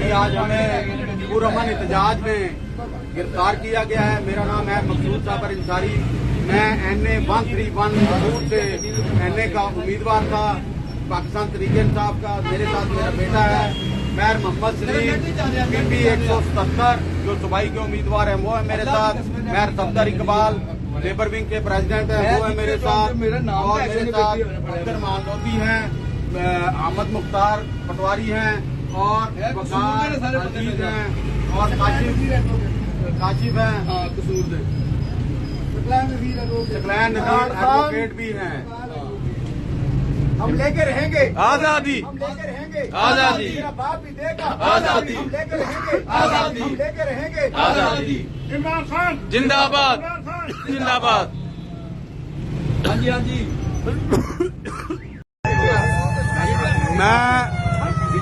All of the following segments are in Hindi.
जी आज हमें पुरअमन एहतजाज में गिरफ्तार किया गया है। मेरा नाम है मकसूद साबर अंसारी। मैं NA 131 कसूर से NA का उम्मीदवार था पाकिस्तान तहरीक इंसाफ का। मेरे साथ मेरा बेटा है मैर मोहम्मद सलीम PP 177 जो सूबाई के उम्मीदवार हैं, वो है मेरे साथ। मैर सफदर इकबाल लेबर विंग के प्रेसिडेंट हैं, वो है मेरे साथ। और मेरे साथ अख्तर मालदौती हैं, अहमद मुख्तार पटवारी हैं और वकार अजीज हैं और काशिफ हैं, सकलैन एडवोकेट भी हैं। हम लेके रहेंगे आजादी, हम लेके रहेंगे आजादी, मेरा बाप भी देगा आजादी, हम लेके रहेंगे आजादी, हम लेके रहेंगे आजादी। इमरान खान जिंदाबाद, जिंदाबाद। हाँ जी, हाँ जी।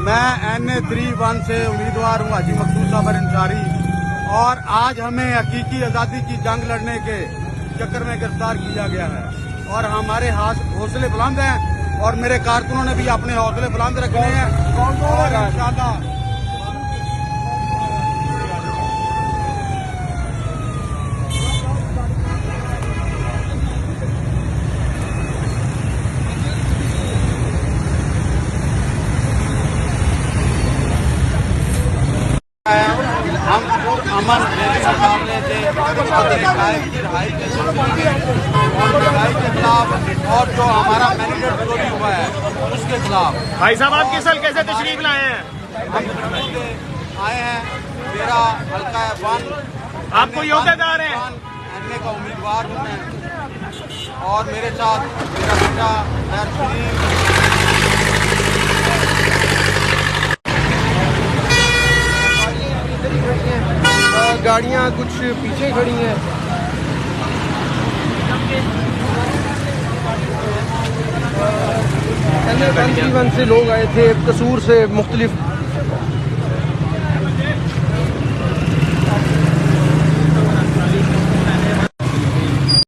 मैं NA 31 से उम्मीदवार हूँ हाजी मकसूद साबर अंसारी। और आज हमें हकीकी आज़ादी की जंग लड़ने के चक्कर में गिरफ्तार किया गया है और हमारे हौसले बुलंद हैं और मेरे कारकुनों ने भी अपने हौसले बुलंद रखने हैं। और इंशाअल्लाह हम अमन मुकाबले से रिहाई के खिलाफ और जो हमारा मैंडेट चोरी हुआ है उसके खिलाफ। भाई साहब आप किस हल्के से तशरीफ लाए हैं? हम से आए हैं। मेरा हल्का है 1। आप कोई ओहदेदार हैं? NA का उम्मीदवार हूँ मैं और मेरे साथ मेरा बेटा मैर सलीम। गाड़ियाँ कुछ पीछे खड़ी हैं। NA 131 से लोग आए थे, कसूर से मुख्तलिफ